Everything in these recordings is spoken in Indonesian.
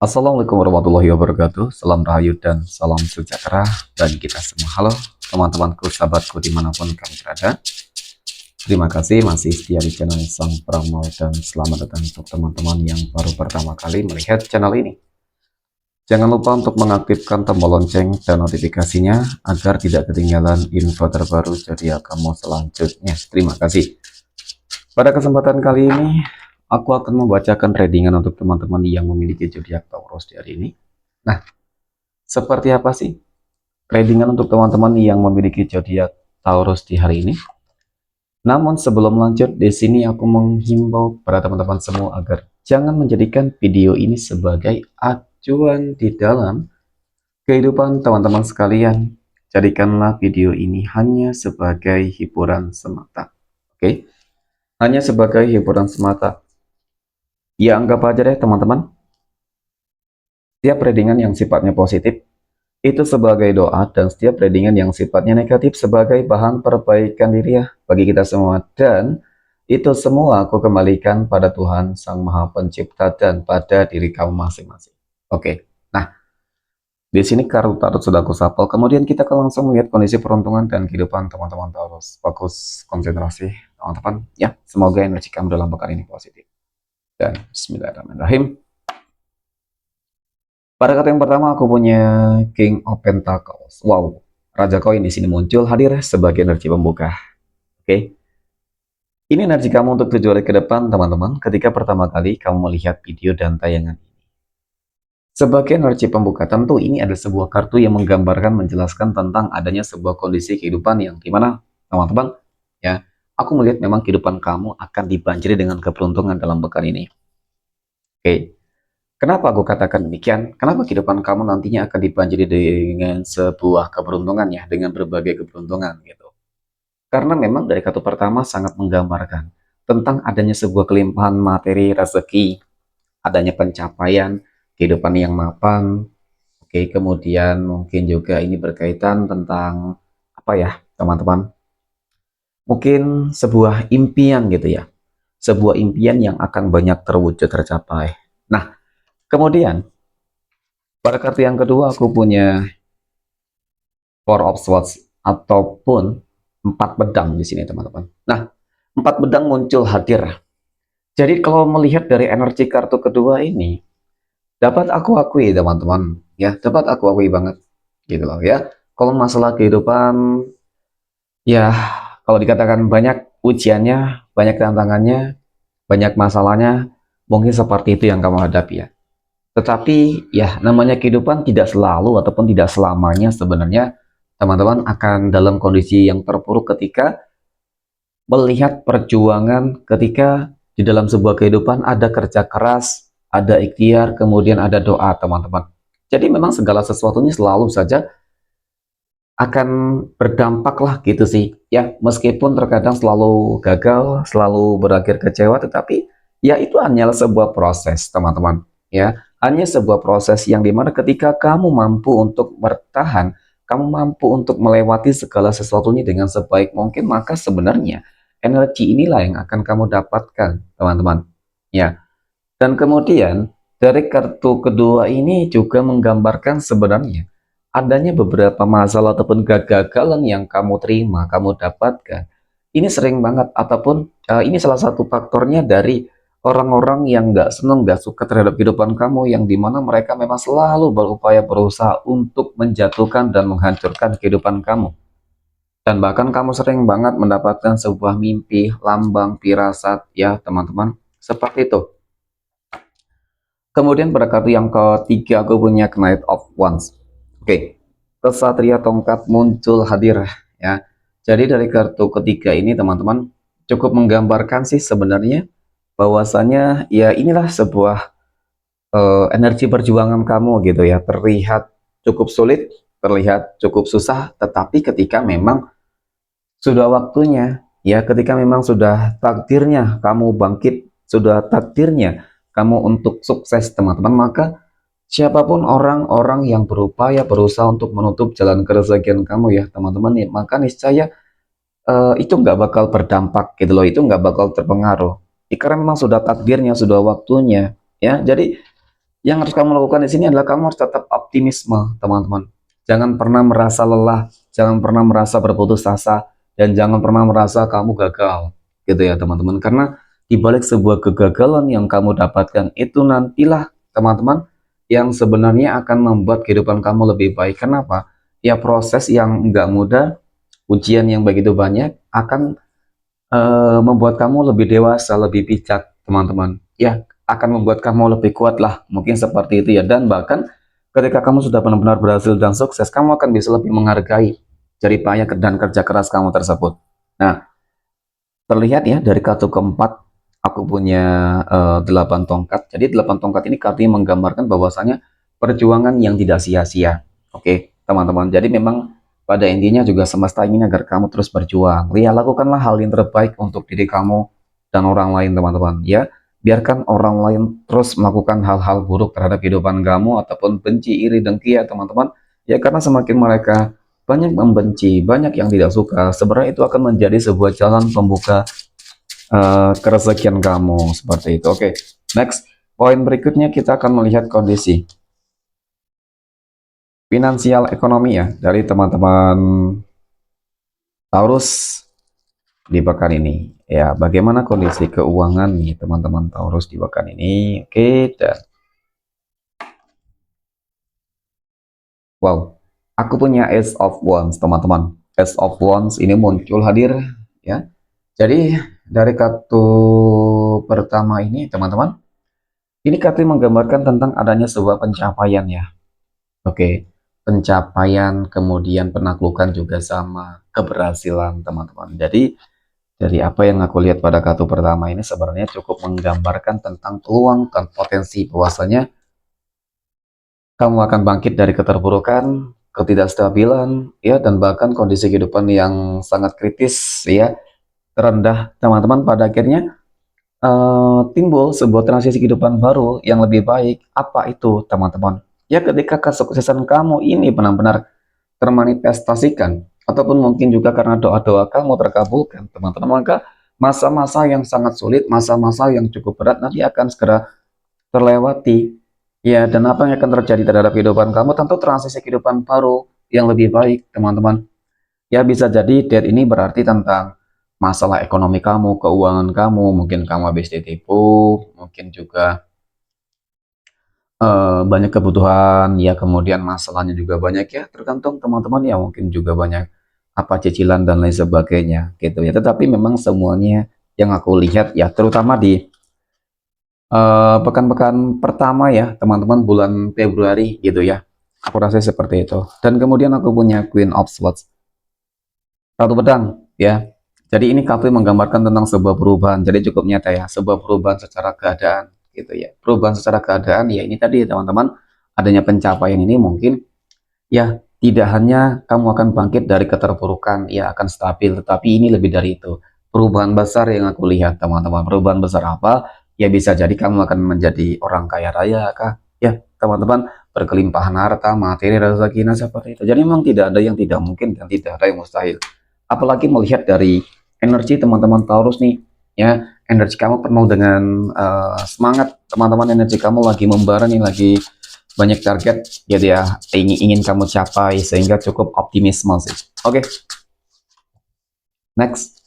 Assalamualaikum warahmatullahi wabarakatuh. Salam rahayu dan salam sejahtera bagi kita semua. Halo teman-temanku, sahabatku dimanapun kamu berada. Terima kasih masih setia di channel Sang Peramal dan selamat datang untuk teman-teman yang baru pertama kali melihat channel ini. Jangan lupa untuk mengaktifkan tombol lonceng dan notifikasinya agar tidak ketinggalan info terbaru zodiak kamu selanjutnya. Terima kasih. Pada kesempatan kali ini aku akan membacakan readingan untuk teman-teman yang memiliki zodiak Taurus di hari ini. Nah, seperti apa sih readingan untuk teman-teman yang memiliki zodiak Taurus di hari ini? Namun sebelum lanjut, di sini aku menghimbau pada teman-teman semua agar jangan menjadikan video ini sebagai acuan di dalam kehidupan teman-teman sekalian. Jadikanlah video ini hanya sebagai hiburan semata. Oke? Hanya sebagai hiburan semata. Ya anggap aja deh teman-teman, setiap readingan yang sifatnya positif itu sebagai doa, dan setiap readingan yang sifatnya negatif sebagai bahan perbaikan diri ya bagi kita semua. Dan itu semua aku kembalikan pada Tuhan Sang Maha Pencipta dan pada diri kamu masing-masing. Oke, nah di sini kartu tarot sudah aku shuffle. Kemudian kita akan langsung melihat kondisi peruntungan dan kehidupan teman-teman Taurus. Fokus konsentrasi teman-teman ya. Semoga energi kamu dalam pekan ini positif. Dan Bismillahirrahmanirrahim. Pada kartu yang pertama aku punya King of Pentacles. Wow, Raja Koin di sini muncul hadir sebagai energi pembuka. Oke. Ini energi kamu untuk 7 hari ke depan, teman-teman, ketika pertama kali kamu melihat video dan tayangan ini. Sebagai energi pembuka, tentu ini adalah sebuah kartu yang menggambarkan, menjelaskan tentang adanya sebuah kondisi kehidupan yang dimana, teman-teman, ya, aku melihat memang kehidupan kamu akan dibanjiri dengan keberuntungan dalam pekan ini. Oke. Kenapa aku katakan demikian? Kenapa kehidupan kamu nantinya akan dibanjiri dengan sebuah keberuntungan ya, dengan berbagai keberuntungan gitu. Karena memang dari kartu pertama sangat menggambarkan tentang adanya sebuah kelimpahan materi, rezeki, adanya pencapaian, kehidupan yang mapan. Oke, kemudian mungkin juga ini berkaitan tentang apa ya, teman-teman? Mungkin sebuah impian gitu ya. Sebuah impian yang akan banyak terwujud tercapai. Nah, kemudian pada kartu yang kedua aku punya Four of Swords ataupun 4 pedang di sini teman-teman. Nah, 4 pedang muncul hadir. Jadi kalau melihat dari energi kartu kedua ini, dapat aku akui teman-teman, ya, dapat aku akui banget gitu loh ya. Kalau masalah kehidupan, ya kalau dikatakan banyak ujiannya, banyak tantangannya, banyak masalahnya, mungkin seperti itu yang kamu hadapi ya. Tetapi ya namanya kehidupan tidak selalu ataupun tidak selamanya sebenarnya teman-teman akan dalam kondisi yang terpuruk ketika melihat perjuangan, ketika di dalam sebuah kehidupan ada kerja keras, ada ikhtiar, kemudian ada doa teman-teman. Jadi memang segala sesuatunya selalu saja akan berdampak lah gitu sih ya, meskipun terkadang selalu gagal, selalu berakhir kecewa, tetapi ya itu hanyalah sebuah proses teman-teman ya, hanya sebuah proses yang dimana ketika kamu mampu untuk bertahan, kamu mampu untuk melewati segala sesuatunya dengan sebaik mungkin, maka sebenarnya energi inilah yang akan kamu dapatkan teman-teman ya. Dan kemudian dari kartu kedua ini juga menggambarkan sebenarnya adanya beberapa masalah ataupun kegagalan yang kamu terima, kamu dapatkan. Ini sering banget ataupun ini salah satu faktornya dari orang-orang yang nggak senang, nggak suka terhadap kehidupan kamu, yang dimana mereka memang selalu berupaya berusaha untuk menjatuhkan dan menghancurkan kehidupan kamu. Dan bahkan kamu sering banget mendapatkan sebuah mimpi, lambang, firasat ya teman-teman, seperti itu. Kemudian pada kartu yang ketiga aku punya Knight of Wands. Oke, kesatria tongkat muncul hadir ya. Jadi dari kartu ketiga ini teman-teman cukup menggambarkan sih sebenarnya bahwasanya ya inilah sebuah energi perjuangan kamu gitu ya. Terlihat cukup sulit, terlihat cukup susah, tetapi ketika memang sudah waktunya ya, ketika memang sudah takdirnya kamu bangkit, sudah takdirnya kamu untuk sukses teman-teman, maka siapapun orang-orang yang berupaya berusaha untuk menutup jalan keresakian kamu ya teman-teman ya, maka niscaya itu nggak bakal berdampak gitu loh, itu nggak bakal terpengaruh ya, karena memang sudah takdirnya, sudah waktunya ya. Jadi Yang harus kamu lakukan di sini adalah kamu harus tetap optimisme, teman-teman. Jangan pernah merasa lelah, jangan pernah merasa berputus asa, dan jangan pernah merasa kamu gagal, gitu ya, teman-teman. Karena di balik sebuah kegagalan yang kamu dapatkan itu nantilah, teman-teman, yang sebenarnya akan membuat kehidupan kamu lebih baik. Kenapa? Ya proses yang nggak mudah, ujian yang begitu banyak akan membuat kamu lebih dewasa, lebih bijak, teman-teman. Ya, akan membuat kamu lebih kuat lah, mungkin seperti itu ya. Dan bahkan ketika kamu sudah benar-benar berhasil dan sukses, kamu akan bisa lebih menghargai jerih payah dan kerja keras kamu tersebut. Nah, terlihat ya dari kartu keempat, aku punya 8 tongkat. Jadi 8 tongkat ini kartunya menggambarkan bahwasanya perjuangan yang tidak sia-sia. Oke, teman-teman. Jadi memang pada intinya juga semesta ingin agar kamu terus berjuang. Ya, lakukanlah hal yang terbaik untuk diri kamu dan orang lain, teman-teman. Ya, biarkan orang lain terus melakukan hal-hal buruk terhadap kehidupan kamu ataupun benci, iri, dengki ya, teman-teman. Ya, karena semakin mereka banyak membenci, banyak yang tidak suka, sebenarnya itu akan menjadi sebuah jalan pembuka keresahan kamu seperti itu. Oke, next poin berikutnya kita akan melihat kondisi finansial ekonomi ya dari teman-teman Taurus di pekan ini. Ya, bagaimana kondisi keuangan nih teman-teman Taurus di pekan ini? Oke, dan wow, aku punya Ace of Wands teman-teman. Ace of Wands ini muncul hadir ya. Jadi dari kartu pertama ini teman-teman, ini kartu menggambarkan tentang adanya sebuah pencapaian ya. Oke, pencapaian, kemudian penaklukan juga sama keberhasilan teman-teman. Jadi dari apa yang aku lihat pada kartu pertama ini sebenarnya cukup menggambarkan tentang peluang dan potensi bahwasanya kamu akan bangkit dari keterpurukan, ketidakstabilan, ya, dan bahkan kondisi kehidupan yang sangat kritis, ya, terendah teman-teman. Pada akhirnya timbul sebuah transisi kehidupan baru yang lebih baik. Apa itu teman-teman? Ya, ketika kesuksesan kamu ini benar-benar termanifestasikan, ataupun mungkin juga karena doa-doa kamu terkabulkan, teman-teman, maka masa-masa yang sangat sulit, masa-masa yang cukup berat nanti akan segera terlewati. Ya, dan apa yang akan terjadi terhadap kehidupan kamu? Tentu transisi kehidupan baru yang lebih baik, teman-teman. Ya, bisa jadi date ini berarti tentang masalah ekonomi kamu, keuangan kamu, mungkin kamu habis ditipu, mungkin juga banyak kebutuhan, ya, kemudian masalahnya juga banyak ya, tergantung teman-teman ya, mungkin juga banyak apa cicilan dan lain sebagainya gitu ya. Tetapi memang semuanya yang aku lihat ya, terutama di pekan-pekan pertama ya, teman-teman, bulan Februari gitu ya. Aku rasa seperti itu. Dan kemudian aku punya Queen of Swords, Ratu Pedang ya. Jadi ini kartu menggambarkan tentang sebuah perubahan. Jadi cukup nyata ya, sebuah perubahan secara keadaan gitu ya. Perubahan secara keadaan ya ini tadi teman-teman, adanya pencapaian ini mungkin ya tidak hanya kamu akan bangkit dari keterpurukan, ya akan stabil, tetapi ini lebih dari itu. Perubahan besar yang aku lihat teman-teman. Perubahan besar apa? Ya bisa jadi kamu akan menjadi orang kaya raya kah? Ya teman-teman, berkelimpahan harta, materi, rezeki, nah seperti itu. Jadi memang tidak ada yang tidak mungkin dan tidak ada yang mustahil. Apalagi melihat dari energi teman-teman Taurus nih, ya energi kamu penuh dengan semangat, teman-teman, energi kamu lagi membara nih, lagi banyak target gitu ya, ingin kamu capai, sehingga cukup optimisme sih. Oke, next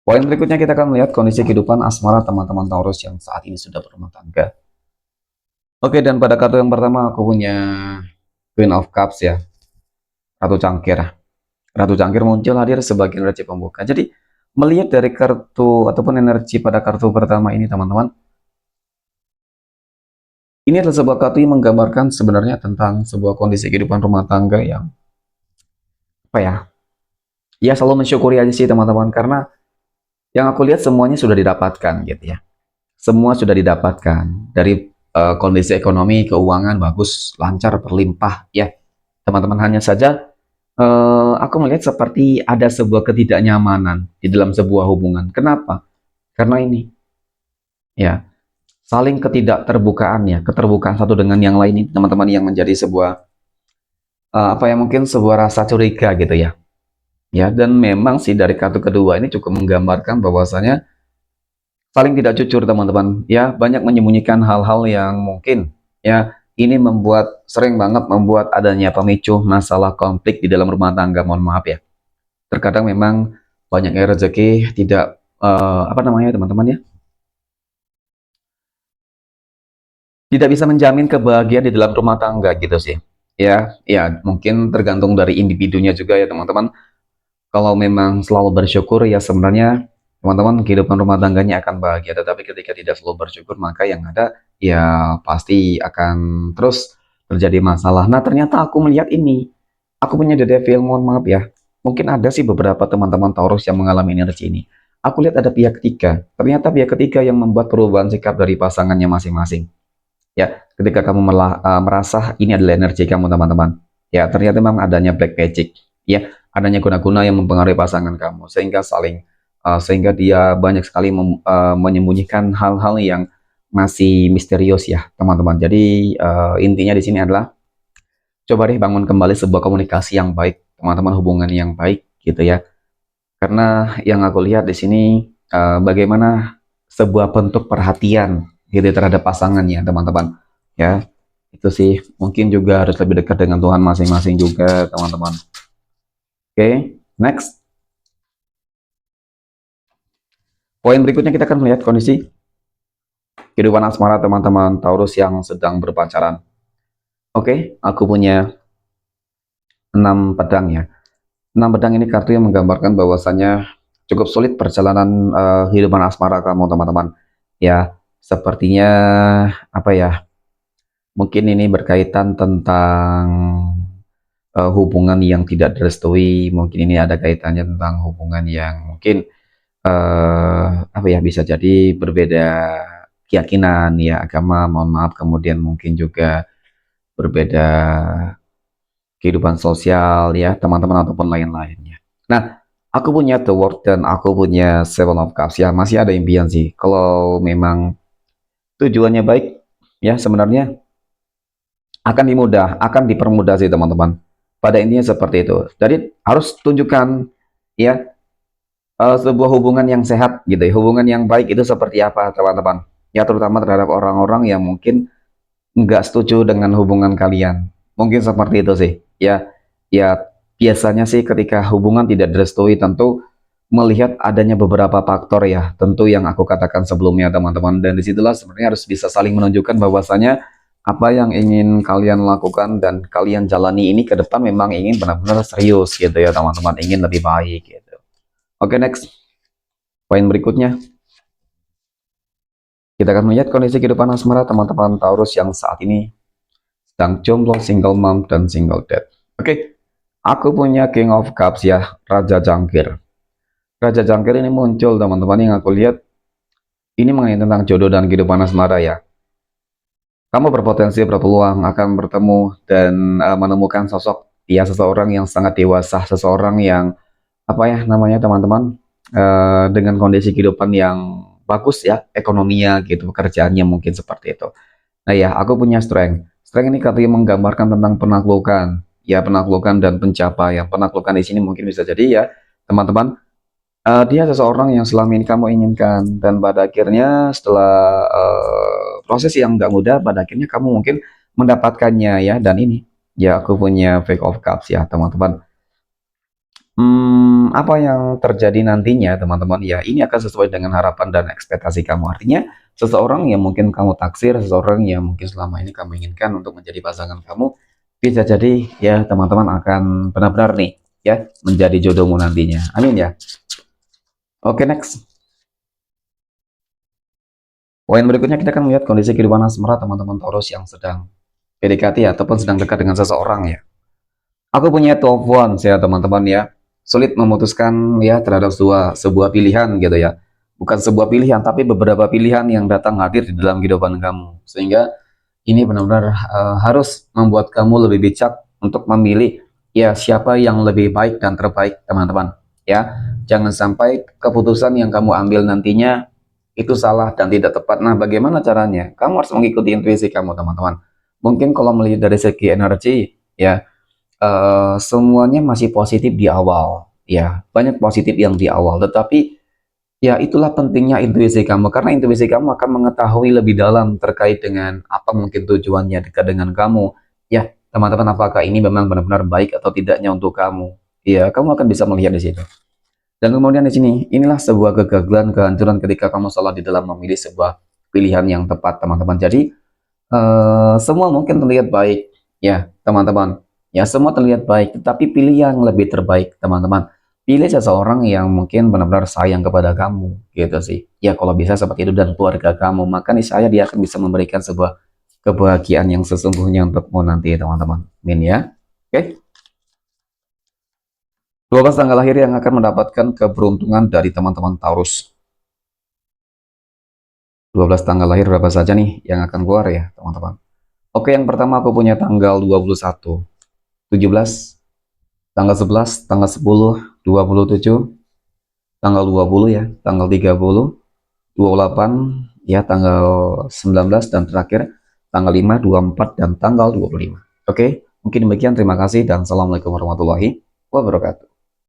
poin berikutnya kita akan melihat kondisi kehidupan asmara teman-teman Taurus yang saat ini sudah berumah tangga. Oke, dan pada kartu yang pertama aku punya Queen of Cups ya, Ratu Cangkir. Ratu Cangkir muncul hadir sebagai energi pembuka. Jadi melihat dari kartu ataupun energi pada kartu pertama ini teman-teman, ini adalah sebuah kartu yang menggambarkan sebenarnya tentang sebuah kondisi kehidupan rumah tangga yang apa ya, ya selalu mensyukuri aja sih teman-teman, karena yang aku lihat semuanya sudah didapatkan gitu ya. Semua sudah didapatkan dari kondisi ekonomi, keuangan bagus, lancar, berlimpah ya. Teman-teman, hanya saja aku melihat seperti ada sebuah ketidaknyamanan di dalam sebuah hubungan. Kenapa? Karena ini ya, saling ketidakterbukaan ya, keterbukaan satu dengan yang lain ini teman-teman, yang menjadi sebuah apa ya, mungkin sebuah rasa curiga gitu ya. Ya, dan memang sih dari kartu kedua ini cukup menggambarkan bahwasanya saling tidak jujur teman-teman ya, banyak menyembunyikan hal-hal yang mungkin ya ini sering banget membuat adanya pemicu masalah konflik di dalam rumah tangga. Mohon maaf ya, terkadang memang banyaknya rezeki tidak apa namanya teman-teman ya, tidak bisa menjamin kebahagiaan di dalam rumah tangga gitu sih. Ya mungkin tergantung dari individunya juga ya teman-teman. Kalau memang selalu bersyukur ya sebenarnya teman-teman kehidupan rumah tangganya akan bahagia, tetapi ketika tidak selalu bersyukur maka yang ada ya pasti akan terus terjadi masalah. Nah, ternyata aku melihat ini. Aku punya The Devil, mohon maaf ya. Mungkin ada sih beberapa teman-teman Taurus yang mengalami energi ini. Aku lihat ada pihak ketiga. Ternyata pihak ketiga yang membuat perubahan sikap dari pasangannya masing-masing. Ya, ketika kamu merasa ini adalah energi kamu teman-teman. Ya, ternyata memang adanya black magic. Ya, adanya guna-guna yang mempengaruhi pasangan kamu sehingga dia banyak sekali menyembunyikan hal-hal yang masih misterius ya, teman-teman. Jadi intinya di sini adalah coba deh bangun kembali sebuah komunikasi yang baik, teman-teman, hubungan yang baik gitu ya. Karena yang aku lihat di sini bagaimana sebuah bentuk perhatian gitu terhadap pasangannya, teman-teman. Ya, itu sih mungkin juga harus lebih dekat dengan Tuhan masing-masing juga, teman-teman. Oke, next. Poin berikutnya kita akan melihat kondisi kehidupan asmara teman-teman Taurus yang sedang berpacaran. Oke, aku punya 6 pedang ya. 6 pedang ini kartu yang menggambarkan bahwasannya cukup sulit perjalanan kehidupan asmara kamu, teman-teman. Ya, sepertinya apa ya? Mungkin ini berkaitan tentang hubungan yang tidak direstui. Mungkin ini ada kaitannya tentang hubungan yang mungkin apa ya, bisa jadi berbeda keyakinan ya, agama, mohon maaf, kemudian mungkin juga berbeda kehidupan sosial ya teman-teman ataupun lain-lainnya. Nah, aku punya The World dan aku punya Seven of Cups ya, masih ada impian sih. Kalau memang tujuannya baik ya sebenarnya akan dipermudah sih teman-teman. Pada intinya seperti itu. Jadi harus tunjukkan ya sebuah hubungan yang sehat gitu ya. Hubungan yang baik itu seperti apa teman-teman. Ya terutama terhadap orang-orang yang mungkin nggak setuju dengan hubungan kalian. Mungkin seperti itu sih. Ya biasanya sih ketika hubungan tidak direstui tentu melihat adanya beberapa faktor ya, tentu yang aku katakan sebelumnya teman-teman. Dan disitulah sebenarnya harus bisa saling menunjukkan bahwasanya apa yang ingin kalian lakukan dan kalian jalani ini ke depan memang ingin benar-benar serius gitu ya teman-teman, ingin lebih baik gitu. Oke, next. Poin berikutnya, kita akan melihat kondisi kehidupan asmara teman-teman Taurus yang saat ini sedang jomblo, single mom, dan single dad. Oke, aku punya King of Cups ya, Raja Jangkir. Raja Jangkir ini muncul teman-teman, yang aku lihat ini mengenai tentang jodoh dan kehidupan asmara ya. Kamu berpotensi berpeluang akan bertemu dan menemukan sosok ya, seseorang yang sangat dewasa, seseorang yang apa ya namanya teman-teman, dengan kondisi kehidupan yang bagus ya, ekonominya gitu, pekerjaannya mungkin seperti itu. Nah ya, aku punya strength. Strength ini katanya menggambarkan tentang penaklukan, ya penaklukan dan pencapaian. Penaklukan di sini mungkin bisa jadi ya, teman-teman, dia seseorang yang selama ini kamu inginkan dan pada akhirnya setelah proses yang nggak mudah, pada akhirnya kamu mungkin mendapatkannya ya. Dan ini ya aku punya Fake of Cups ya, teman-teman. Apa yang terjadi nantinya teman-teman ya ini akan sesuai dengan harapan dan ekspektasi kamu. Artinya seseorang yang mungkin kamu taksir, seseorang yang mungkin selama ini kamu inginkan untuk menjadi pasangan kamu, bisa jadi ya teman-teman akan benar-benar nih ya menjadi jodohmu nantinya. Amin ya. Oke, next. Poin berikutnya kita akan melihat kondisi kehidupan asmara teman-teman Taurus yang sedang PDKT ataupun sedang dekat dengan seseorang ya. Aku punya 12 Wands ya teman-teman ya. Sulit memutuskan ya terhadap sebuah pilihan gitu ya. Bukan sebuah pilihan tapi beberapa pilihan yang datang hadir di dalam kehidupan kamu. Sehingga ini benar-benar harus membuat kamu lebih bijak untuk memilih ya siapa yang lebih baik dan terbaik teman-teman. Ya, jangan sampai keputusan yang kamu ambil nantinya itu salah dan tidak tepat. Nah, bagaimana caranya? Kamu harus mengikuti intuisi kamu teman-teman. Mungkin kalau melihat dari segi energi ya, semuanya masih positif di awal, ya banyak positif yang di awal, tetapi Ya, itulah pentingnya intuisi kamu, karena intuisi kamu akan mengetahui lebih dalam terkait dengan apa mungkin tujuannya dekat dengan kamu. Ya, teman-teman, apakah ini memang benar-benar baik atau tidaknya untuk kamu? Ya, kamu akan bisa melihat di situ. Dan kemudian di sini, inilah sebuah kegagalan, kehancuran ketika kamu salah di dalam memilih sebuah pilihan yang tepat, teman-teman. Jadi, semua mungkin terlihat baik, ya, teman-teman. Ya, semua terlihat baik, tetapi pilih yang lebih terbaik, teman-teman. Pilih seseorang yang mungkin benar-benar sayang kepada kamu, gitu sih. Ya, kalau bisa seperti itu dan keluarga kamu, maka niscaya dia akan bisa memberikan sebuah kebahagiaan yang sesungguhnya untukmu nanti, teman-teman. Amin ya. Oke. 12 tanggal lahir yang akan mendapatkan keberuntungan dari teman-teman Taurus. 12 tanggal lahir berapa saja nih yang akan keluar ya, teman-teman? Oke, yang pertama aku punya tanggal 21, 17, tanggal 11, tanggal 10, 27, tanggal 20 ya, tanggal 30, 28, ya tanggal 19, dan terakhir tanggal 5, 24, dan tanggal 25. Oke, mungkin demikian. Terima kasih dan assalamualaikum warahmatullahi wabarakatuh.